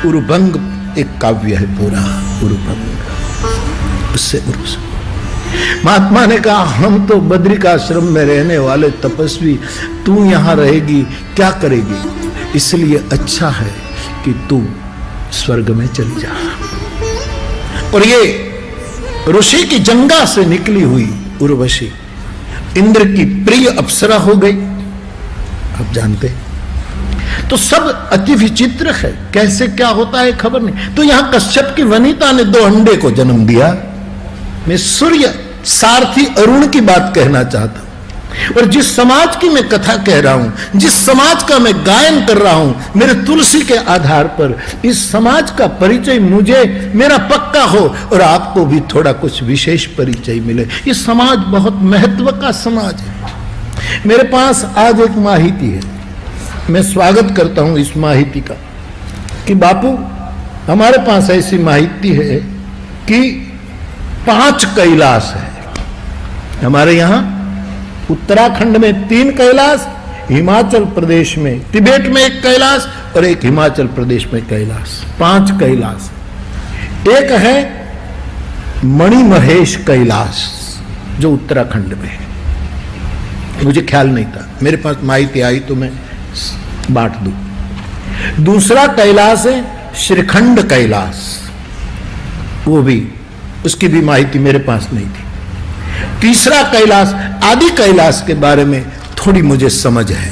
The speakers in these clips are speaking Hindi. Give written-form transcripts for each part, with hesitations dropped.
उरुभंग एक काव्य है पूरा, उरुभंग, उससे महात्मा ने कहा हम तो बद्रिकाश्रम में रहने वाले तपस्वी, तू यहां रहेगी क्या करेगी, इसलिए अच्छा है कि तू स्वर्ग में चली जा। और ये ऋषि की जंगा से निकली हुई उर्वशी इंद्र की प्रिय अप्सरा हो गई। आप जानते तो सब अति विचित्र है, कैसे क्या होता है खबर नहीं। तो यहां कश्यप की वनिता ने 2 अंडे को जन्म दिया। मैं सूर्य सारथी अरुण की बात कहना चाहता हूं, और जिस समाज की मैं कथा कह रहा हूं, जिस समाज का मैं गायन कर रहा हूं, मेरे तुलसी के आधार पर इस समाज का परिचय मुझे मेरा पक्का हो और आपको भी थोड़ा कुछ विशेष परिचय मिले। ये समाज बहुत महत्व का समाज है। मेरे पास आज एक माहिती है, मैं स्वागत करता हूं इस माहिती का कि बापू हमारे पास ऐसी माहिती है कि 5 कैलाश है हमारे यहां। उत्तराखंड में 3 कैलाश, हिमाचल प्रदेश में तिब्बत में 1 कैलाश और एक हिमाचल प्रदेश में कैलाश, 5 कैलाश। एक है मणिमहेश कैलाश जो उत्तराखंड में है, मुझे ख्याल नहीं था, मेरे पास माहिती आई तो मैं बांट दूं। दूसरा कैलाश है श्रीखंड कैलाश, वो भी उसकी भी माहिती मेरे पास नहीं थी। तीसरा कैलाश आदि कैलाश के बारे में थोड़ी मुझे समझ है।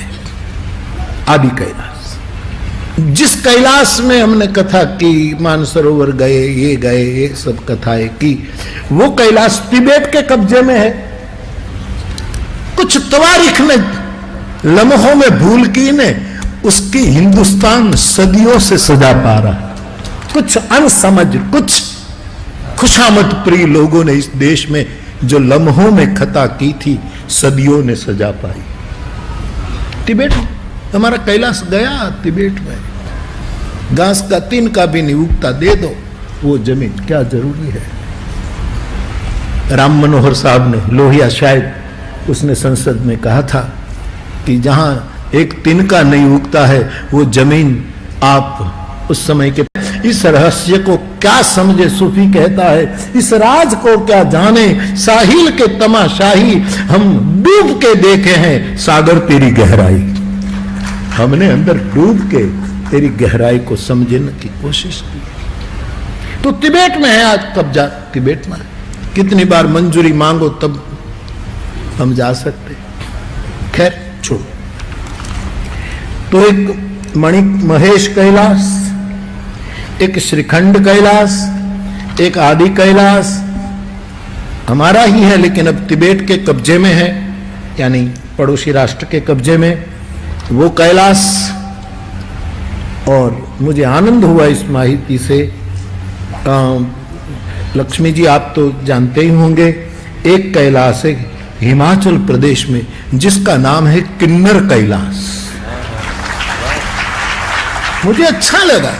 आदि कैलाश, जिस कैलाश में हमने कथा की, मानसरोवर गए, ये सब कथाएं की, वो कैलाश तिब्बत के कब्जे में है। कुछ तवारीख ने लम्हों में भूल की ने उसकी हिंदुस्तान सदियों से सजा पा रहा है। कुछ अनसमझ, कुछ खुशामद प्रिय लोगों ने इस देश में जो लम्हों में खता की थी, सदियों ने सजा पाई। तिब्बत हमारा कैलाश गया, तिब्बत में घास का तिनका भी नहीं उगता, दे दो वो जमीन, क्या जरूरी है। राम मनोहर साहब ने, लोहिया शायद, उसने संसद में कहा था कि जहां एक तिनका नहीं उगता है वो जमीन आप उस समय के, इस रहस्य को क्या समझे सूफी कहता है, इस राज को क्या जाने साहिल के तमाशाही, हम डूब के देखे हैं सागर तेरी गहराई। हमने अंदर डूब के तेरी गहराई को समझने की कोशिश की। तो तिब्बत में है आज कब्जा, तिब्बत में कितनी बार मंजूरी मांगो तब हम जा सकते। खैर छोड़ो। तो एक मणि महेश कैलाश, एक श्रीखंड कैलाश, एक आदि कैलाश हमारा ही है, लेकिन अब तिब्बत के कब्जे में है, यानी पड़ोसी राष्ट्र के कब्जे में वो कैलाश। और मुझे आनंद हुआ इस माहिती से। लक्ष्मी जी आप तो जानते ही होंगे, एक कैलाश है हिमाचल प्रदेश में जिसका नाम है किन्नर कैलाश। मुझे अच्छा लगा,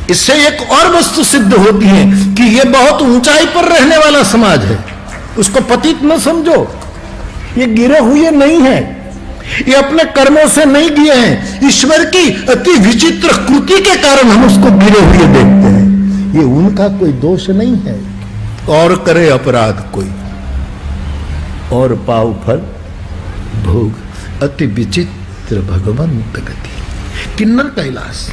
इससे एक और वस्तु सिद्ध होती है कि यह बहुत ऊंचाई पर रहने वाला समाज है। उसको पतित न समझो, ये गिरे हुए नहीं है, ये अपने कर्मों से नहीं गिरे हैं, ईश्वर की अति विचित्र कृति के कारण हम उसको गिरे हुए देखते हैं। ये उनका कोई दोष नहीं है। और करे अपराध कोई और पाव फल भोग, अति विचित्र भगवंत गति। किन्नर कैलाश।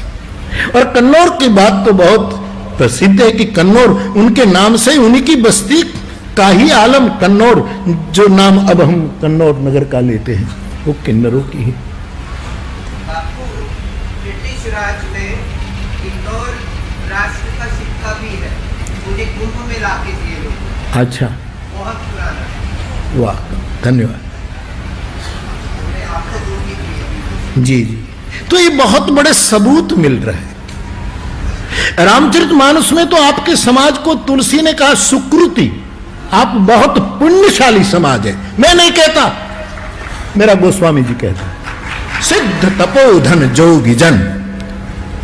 और कन्नौर की बात तो बहुत प्रसिद्ध है कि कन्नौर उनके नाम से, उन्हीं की बस्ती का ही आलम कन्नौर, जो नाम अब हम कन्नौर नगर का लेते हैं, वो किन्नरों की है। ब्रिटिश राज में किन्नौर राष्ट्र का सिक्का भी है, उन्हें कुंभ में लाके दिए लोग। अच्छा, बहुत पुराना। वाह, धन्यवाद जी जी। तो ये बहुत बड़े सबूत मिल रहे हैं। रामचरितमानस में तो आपके समाज को तुलसी ने कहा सुकृति, आप बहुत पुण्यशाली समाज है। मैं नहीं कहता, मेरा गोस्वामी जी कहता है, सिद्ध तपोधन जोगी जन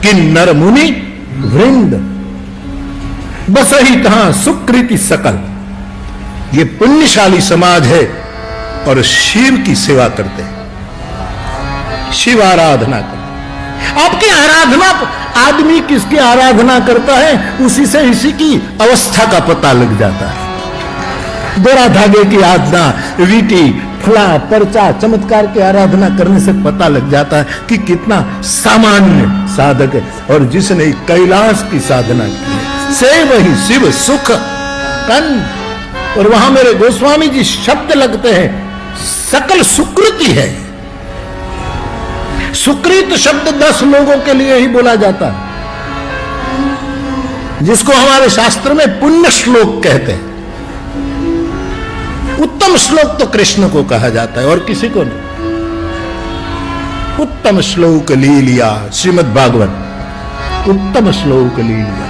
किन्नर मुनि वृंद बसही तहां सुकृति सकल। ये पुण्यशाली समाज है और शिव की सेवा करते हैं, शिव आराधना करते। आपकी आराधना, आदमी किसकी आराधना करता है उसी से इसी की अवस्था का पता लग जाता है। दोरा धागे की आराधना, वीटी, फला, पर्चा, चमत्कार की आराधना करने से पता लग जाता है कि कितना सामान्य साधक है। और जिसने कैलाश की साधना की है, से वही शिव सुख कन। और वहां मेरे गोस्वामी जी शब्द लगते हैं, सकल सुकृति है। सुकृत शब्द 10 लोगों के लिए ही बोला जाता है, जिसको हमारे शास्त्र में पुण्य श्लोक कहते हैं। उत्तम श्लोक तो कृष्ण को कहा जाता है और किसी को नहीं। उत्तम श्लोक ली लिया, श्रीमद् भागवत उत्तम श्लोक ली लिया।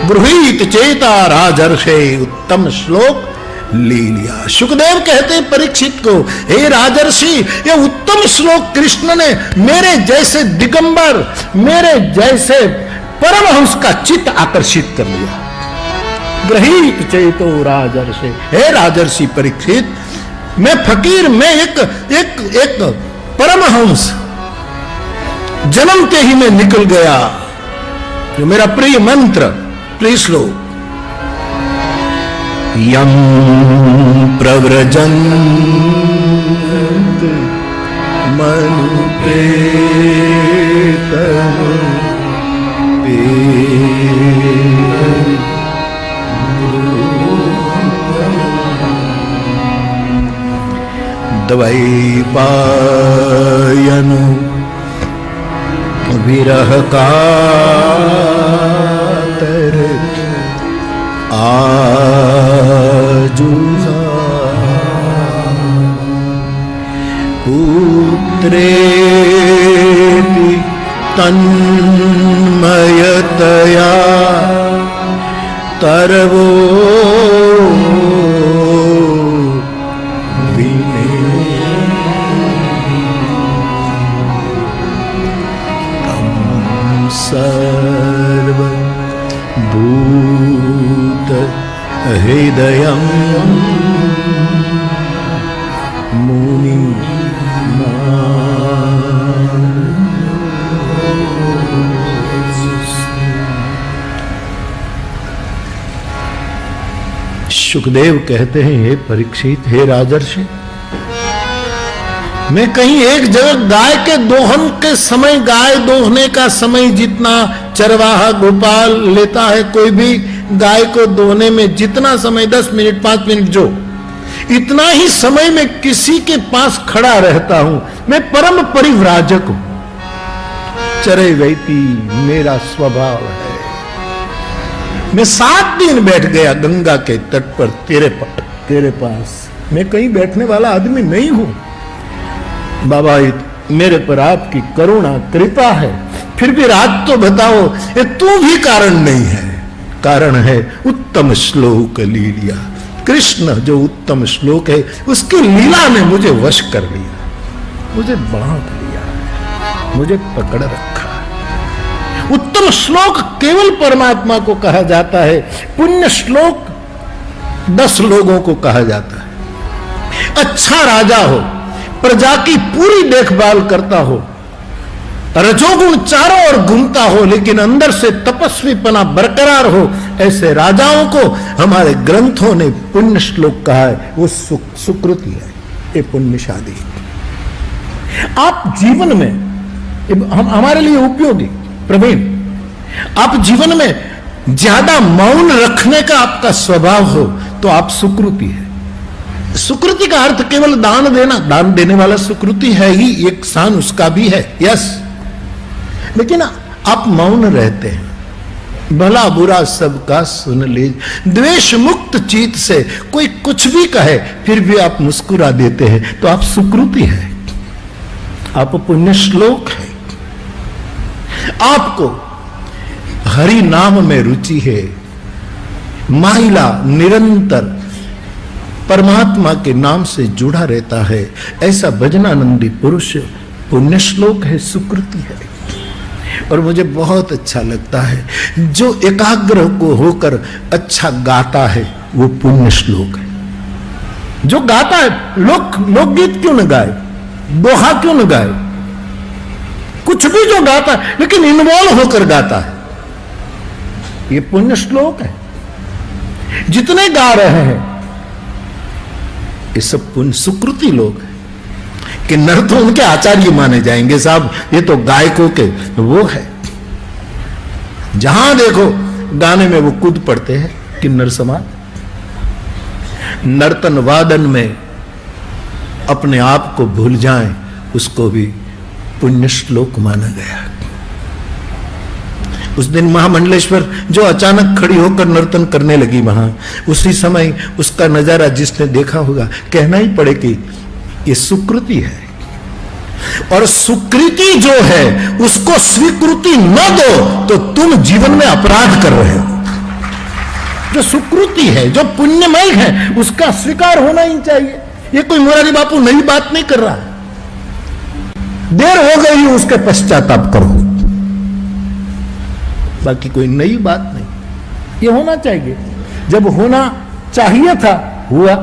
गृहीत चेता राजर्षे, उत्तम श्लोक ले लिया। सुखदेव कहते हैं परीक्षित को, हे राजर्षि, ये उत्तम श्लोक कृष्ण ने मेरे जैसे दिगंबर, मेरे जैसे परमहंस का चित्त आकर्षित कर लिया। गृहीत चेतो राजर्षि, हे राजर्षि परीक्षित, मैं फकीर, मैं एक परमहंस जन्मते ही मैं निकल गया। जो मेरा प्रिय मंत्र, प्रिय श्लोक, यम प्रव्रजन् मनुपेतम द्वैपायन विरह कातर आजुसा पुत्रेति तन्मयतया तरवो सर्वभूत हृदयं मुनि सुखदेव कहते हैं, हे परीक्षित, हे राजर्षि, मैं कहीं एक जगह गाय के दोहन के समय, गाय दोहने का समय जितना चरवाहा गोपाल लेता है, कोई भी गाय को दोहने में जितना समय 10 मिनट 5 मिनट जो, इतना ही समय में किसी के पास खड़ा रहता हूं। मैं परम परिव्राजक हूं। चरे वैती मेरा स्वभाव है। मैं 7 दिन बैठ गया गंगा के तट पर तेरे पास। मैं कहीं बैठने वाला आदमी नहीं हूं। बाबा, मेरे पर आपकी करुणा कृपा है, फिर भी रात तो बताओ, ये तू भी कारण नहीं है। कारण है उत्तम श्लोक लीला। कृष्ण जो उत्तम श्लोक है, उसकी लीला ने मुझे वश कर लिया, मुझे बांध लिया, मुझे पकड़ रखा। उत्तम श्लोक केवल परमात्मा को कहा जाता है। पुण्य श्लोक 10 लोगों को कहा जाता है। अच्छा राजा हो, प्रजा की पूरी देखभाल करता हो, रजोगुण चारों ओर घूमता हो, लेकिन अंदर से तपस्वीपना बरकरार हो, ऐसे राजाओं को हमारे ग्रंथों ने पुण्य श्लोक कहा है। वो सुकृति है, ये पुण्यशाली। आप जीवन में, हमारे लिए उपयोगी प्रवीण, आप जीवन में ज्यादा मौन रखने का आपका स्वभाव हो तो आप सुकृति है। सुकृति का अर्थ केवल दान देना, दान देने वाला सुकृति है ही, एक स्थान उसका भी है, यस। लेकिन आप मौन रहते हैं, भला बुरा सबका सुन लीजिए, द्वेष मुक्त चित्त से कोई कुछ भी कहे फिर भी आप मुस्कुरा देते हैं, तो आप सुकृति है, आप पुण्य श्लोक है। आपको हरि नाम में रुचि है, महिला निरंतर परमात्मा के नाम से जुड़ा रहता है, ऐसा भजनानंदी पुरुष पुण्य श्लोक है, सुकृति है। और मुझे बहुत अच्छा लगता है, जो एकाग्र को होकर अच्छा गाता है वो पुण्य श्लोक है। जो गाता है, लोकगीत क्यों न गाए, दोहा क्यों न गाए, कुछ कुछ भी जो गाता है लेकिन इन्वॉल्व होकर गाता है, ये पुण्य श्लोक है। जितने गा रहे हैं ये सब पुण्य सुकृति लोग हैं। किन्नर तो उनके आचार्य माने जाएंगे, साहब ये तो गायकों के वो है। जहां देखो गाने में वो कूद पड़ते हैं किन्नर समाज। नर्तन वादन में अपने आप को भूल जाएं, उसको भी पुण्य श्लोक माना गया। उस दिन महामंडलेश्वर जो अचानक खड़ी होकर नर्तन करने लगी वहां, उसी समय उसका नजारा जिसने देखा होगा कहना ही पड़े कि ये सुकृति है। और सुकृति जो है उसको स्वीकृति न दो तो तुम जीवन में अपराध कर रहे हो। जो सुकृति है, जो पुण्यमय है, उसका स्वीकार होना ही चाहिए। ये कोई मुरारी बापू नई बात नहीं कर रहा है। देर हो गई उसके पश्चाताप करो, बाकी कोई नई बात नहीं। ये होना चाहिए, जब होना चाहिए था हुआ।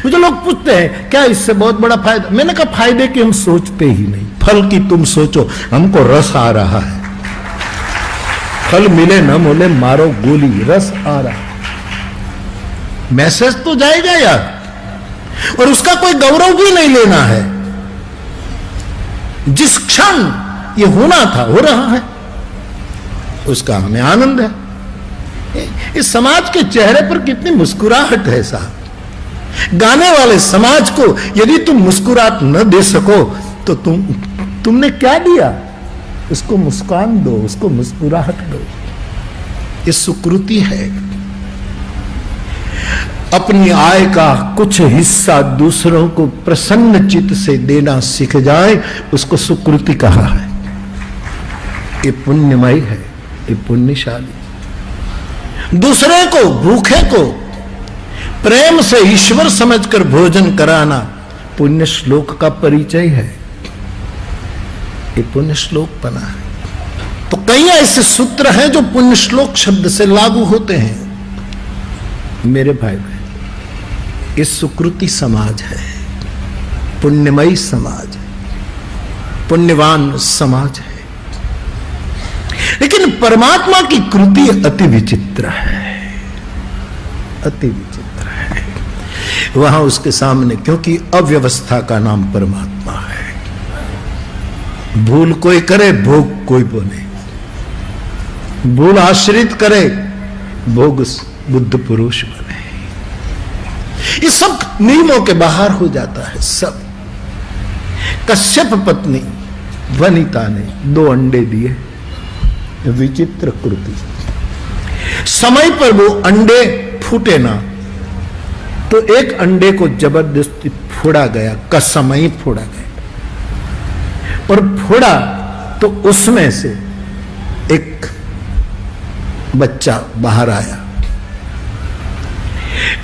मुझे लोग पूछते हैं क्या इससे बहुत बड़ा फायदा, मैंने कहा फायदे की हम सोचते ही नहीं, फल की तुम सोचो। हमको रस आ रहा है, फल मिले न मिले मारो गोली, रस आ रहा है। मैसेज तो जाएगा यार, और उसका कोई गौरव भी नहीं लेना है। जिस क्षण ये होना था हो रहा है, उसका हमें आनंद है। इस समाज के चेहरे पर कितनी मुस्कुराहट है साहब। गाने वाले समाज को यदि तुम मुस्कुराहट न दे सको तो तुमने क्या दिया? उसको मुस्कान दो, उसको मुस्कुराहट दो। ये सुकृति है। अपनी आय का कुछ हिस्सा दूसरों को प्रसन्न चित्त से देना सीख जाए, उसको सुकृति कहा है। ये पुण्यमय है, ये पुण्यशाली। दूसरे को, भूखे को प्रेम से ईश्वर समझकर भोजन कराना पुण्य श्लोक का परिचय है। ये पुण्य श्लोक बना है। तो कई ऐसे सूत्र हैं जो पुण्य श्लोक शब्द से लागू होते हैं। मेरे भाई बहन, ये सुकृति समाज है, पुण्यमयी समाज है, पुण्यवान समाज है। लेकिन परमात्मा की कृति अति विचित्र है, अति विचित्र है। वहां उसके सामने, क्योंकि अव्यवस्था का नाम परमात्मा है। भूल कोई करे, भोग कोई बोले। भूल आश्रित करे, भोग बुद्ध पुरुष बने। ये सब नियमों के बाहर हो जाता है। सब कश्यप पत्नी वनिता ने 2 अंडे दिए, विचित्र कृति। समय पर वो अंडे फूटे ना, तो एक अंडे को जबरदस्ती फोड़ा गया, कसमई फोड़ा गया। और फोड़ा तो उसमें से एक बच्चा बाहर आया,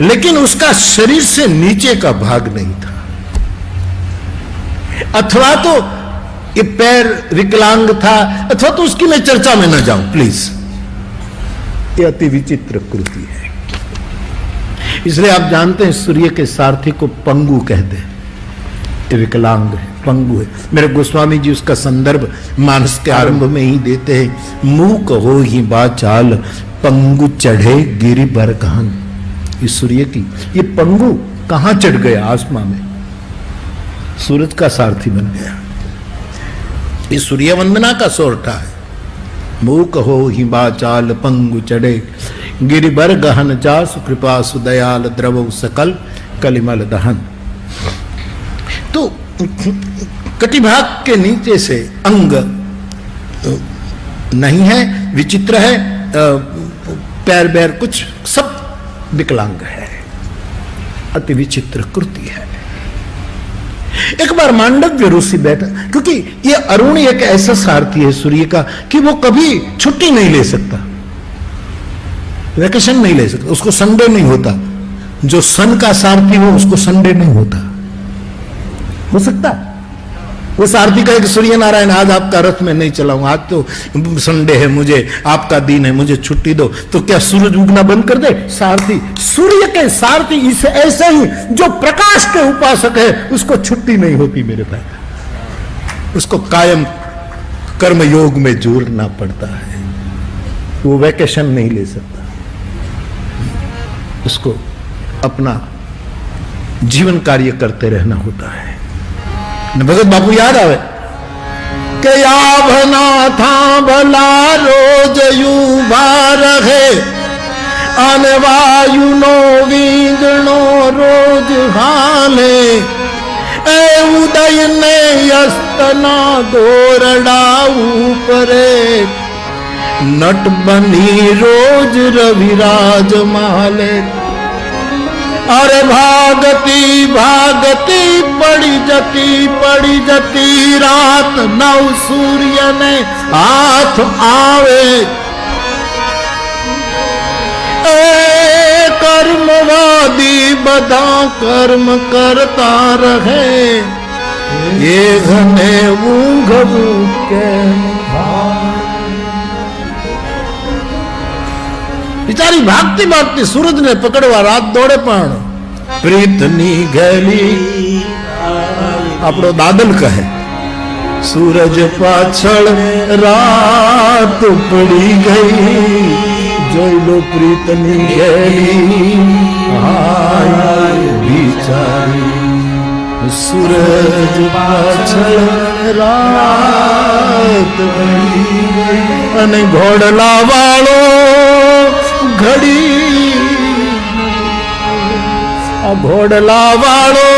लेकिन उसका शरीर से नीचे का भाग नहीं था। अथवा तो ये पैर विकलांग था, अथवा तो उसकी मैं चर्चा में न जाऊं प्लीज। ये अति विचित्र कृति है। इसलिए आप जानते हैं सूर्य के सारथी को पंगु कहते हैं। ये विकलांग है, पंगु है। मेरे गोस्वामी जी उसका संदर्भ मानस के आरंभ में ही देते हैं। मूक हो ही बाचाल, पंगु चढ़े गिरि बरगहन। ये सूर्य की, ये पंगु कहां चढ़ गया? आसमां में, सूरज का सारथी बन गया। ये सूर्य वंदना का सोरठा है। मूक हो ही बाचाल, पंगु चढ़े गिरिबर गहन, जासु कृपा सुदयाल, द्रव सकल कलिमल दहन। तो कटिभाग के नीचे से अंग नहीं है, विचित्र है, पैर बैर कुछ सब विकलांग है, अति विचित्र कृति है। एक बार मांडव्य ऋषि बैठा, क्योंकि ये अरुण एक ऐसा सारथी है सूर्य का कि वो कभी छुट्टी नहीं ले सकता, वैकेशन नहीं ले सकता, उसको संडे नहीं होता। जो सन का सारथी हो उसको संडे नहीं होता, हो सकता। वो सारथी कहे कि सूर्य नारायण आज आपका रथ में नहीं चलाऊंगा, आज तो संडे है, मुझे आपका दिन है, मुझे छुट्टी दो। तो क्या सूरज उगना बंद कर दे? सारथी, सूर्य के सारथी इसे ऐसे ही जो प्रकाश के उपासक है उसको छुट्टी नहीं होती मेरे भाई। उसको कायम कर्म योग में जोड़ना पड़ता है। वो वैकेशन नहीं ले सकता, उसको अपना जीवन कार्य करते रहना होता है। भगत बापू याद आवे કે આભના થા ભલા રોજ યુભા રહે અને વાયુનો વીંગણો રોજ હાલે એ ઉદયને યસ્તના ગોરડા ઉપરે નટ બની રોજ રવિરાજ માલે अरे भागती भागती पड़ी जती रात नव सूर्य ने हाथ आवे कर्मवादी बधा कर्म करता रहे ये घने ऊंघ के बिचारी भागती भागती सूरज ने पकड़वा रात दौड़े पण प्रीतनी गली आपड़ो दादल कहे सूरज पाछळ रात पड़ी गई जोई लो प्रीतनी गली हाय बिचारी सूरज पाछळ रात पड़ी गई अने घोड़ला वाळो घड़ी आ घोड़ला वाळो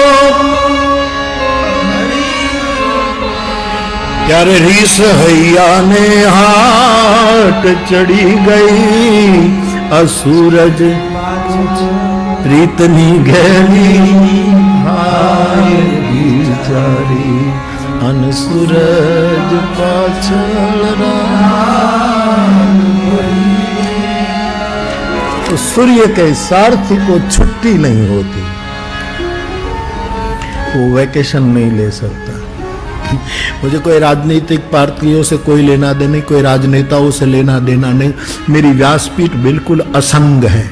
त्यारे रीस हैया ने हाट चढ़ी गई असूरज प्रीतनी गली हाय बिचारी अन सूरज पाछळ रात तो सूर्य के सारथी को छुट्टी नहीं होती, वो वैकेशन नहीं ले सकता। मुझे कोई राजनीतिक पार्टियों से कोई लेना देना नहीं, कोई राजनेताओं से लेना देना नहीं। मेरी व्यासपीठ बिल्कुल असंग है,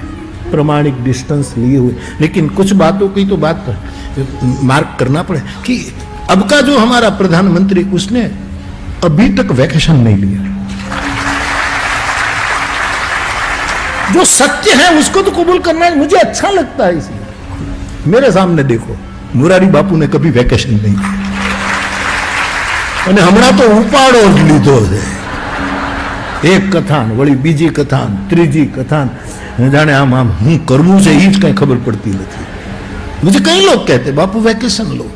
प्रमाणिक डिस्टेंस लिए हुए। लेकिन कुछ बातों की तो बात मार्क करना पड़े कि अब का जो हमारा प्रधानमंत्री उसने अभी तक वैकेशन नहीं लिया। जो सत्य है उसको तो कबूल करना है, मुझे अच्छा लगता है। इसलिए मेरे सामने देखो मुरारी बापू ने कभी वेकेशन नहीं किया અને હમણાં તો ઉપાડો જ લીધો છે। એક કથાન વળી બીજી કથાન ત્રીજી કથાન જાણે આમ આમ હું કરવું છે એ જ કઈ ખબર પડતી નથી। मुझे कई लोग कहते बापू वैकेशन लो,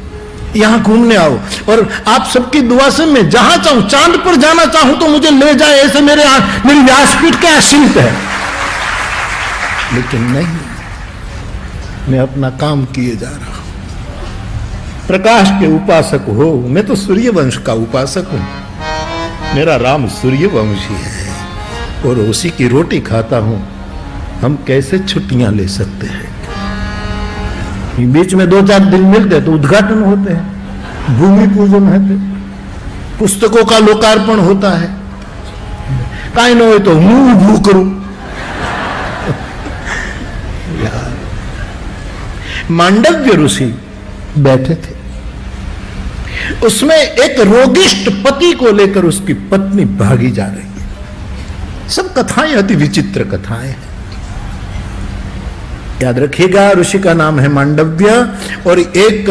यहाँ घूमने आओ, और आप सबकी दुआ से मैं जहां चाहूं, चांद पर जाना चाहूं तो मुझे ले जाए, ऐसे मेरी व्यासपीठ का आशीष है। लेकिन नहीं, मैं अपना काम किए जा रहा हूं। प्रकाश के उपासक हो, मैं तो सूर्यवंश का उपासक हूं। मेरा राम सूर्यवंशी है और उसी की रोटी खाता हूं। हम कैसे छुट्टियां ले सकते हैं? बीच में 2-4 दिन मिलते तो उद्घाटन होते हैं, भूमि पूजन है, पुस्तकों का लोकार्पण होता है। काई न हो तो मुंह भू करूं। मांडव्य ऋषि बैठे थे, उसमें एक रोगिष्ठ पति को लेकर उसकी पत्नी भागी जा रही है। सब कथाएं अति विचित्र कथाएं हैं, याद रखिएगा। ऋषि का नाम है मांडव्य, और एक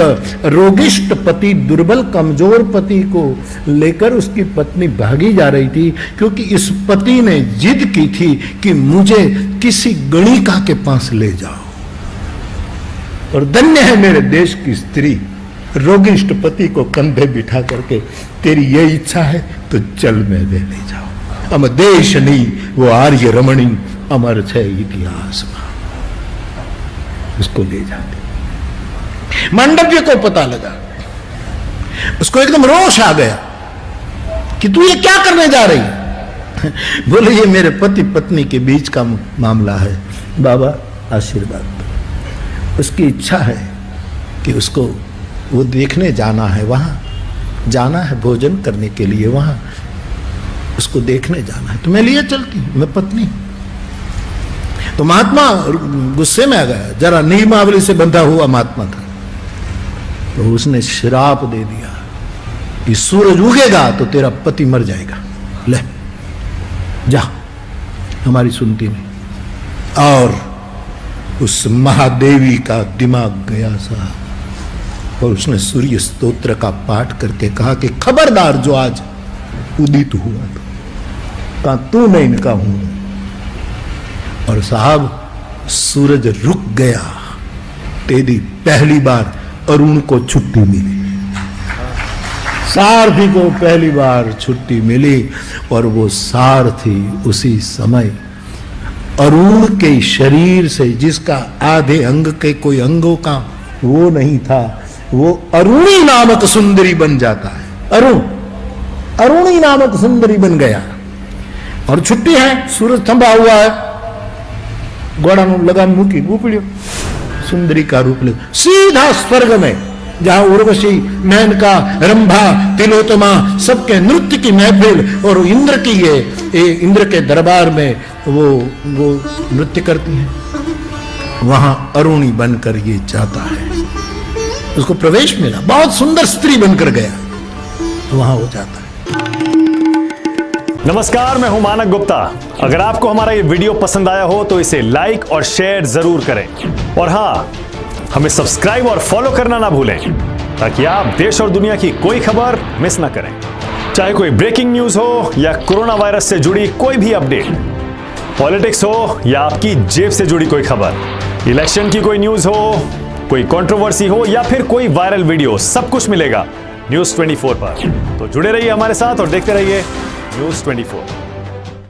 रोगिष्ठ पति, दुर्बल कमजोर पति को लेकर उसकी पत्नी भागी जा रही थी, क्योंकि इस पति ने जिद की थी कि मुझे किसी गणिका के पास ले जाओ। और धन्य है मेरे देश की स्त्री, रोगिष्ठ पति को कंधे बिठा करके, तेरी ये इच्छा है तो चल मैं ले जाऊं। हम देश नहीं, वो आर्य रमणी अमर छे इतिहास में, उसको ले जाते। मांडव्य को पता लगा, उसको एकदम रोष आ गया कि तू ये क्या करने जा रही है? बोले ये मेरे पति पत्नी के बीच का मामला है, बाबा आशीर्वाद दो। उसकी इच्छा है कि उसको वो देखने जाना है, वहां जाना है भोजन करने के लिए, वहां उसको देखने जाना है, तो मैं लिए चलती हूं, मैं पत्नी। तो महात्मा गुस्से में आ गया, जरा नियमावली से बंधा हुआ महात्मा था, तो उसने श्राप दे दिया कि सूरज उगेगा तो तेरा पति मर जाएगा। ले जा, हमारी सुनती नहीं। और उस महादेवी का दिमाग गया सा और उसने सूर्य स्तोत्र का पाठ करके कहा कि खबरदार जो आज उदित हुआ तो कहा तू नहीं इनका हूं। और साहब सूरज रुक गया, तेरी पहली बार अरुण को छुट्टी मिली, सारथी को पहली बार छुट्टी मिली। और वो सारथी उसी समय अरुण के शरीर से, जिसका आधे अंग के कोई अंगों का वो नहीं था, वो अरुणी नामक सुंदरी बन जाता है। अरुणी नामक सुंदरी बन गया। और छुट्टी है, सूरज थंभा हुआ है, घोड़ा लगाम मुकी ऊपड़ियो, सुंदरी का रूप ले सीधा स्वर्ग में, जहां उर्वशी, मेनका, रंभा, तिलोत्तमा सबके नृत्य की महफिल और इंद्र की ये इंद्र के दरबार में वो नृत्य करती है। वहां अरुणी बनकर ये जाता है, उसको प्रवेश मिला, बहुत सुंदर स्त्री बनकर गया, वहां हो जाता है। नमस्कार, मैं हूं मानक गुप्ता। अगर आपको हमारा ये वीडियो पसंद आया हो तो इसे लाइक और शेयर जरूर करें। और हाँ, हमें सब्सक्राइब और फॉलो करना ना भूलें ताकि आप देश और दुनिया की कोई खबर मिस ना करें। चाहे कोई ब्रेकिंग न्यूज हो या कोरोना वायरस से जुड़ी कोई भी अपडेट, पॉलिटिक्स हो या आपकी जेब से जुड़ी कोई खबर, इलेक्शन की कोई न्यूज हो, कोई कंट्रोवर्सी हो या फिर कोई वायरल वीडियो, सब कुछ मिलेगा News 24 पर। तो जुड़े रहिए हमारे साथ और देखते रहिए News 24।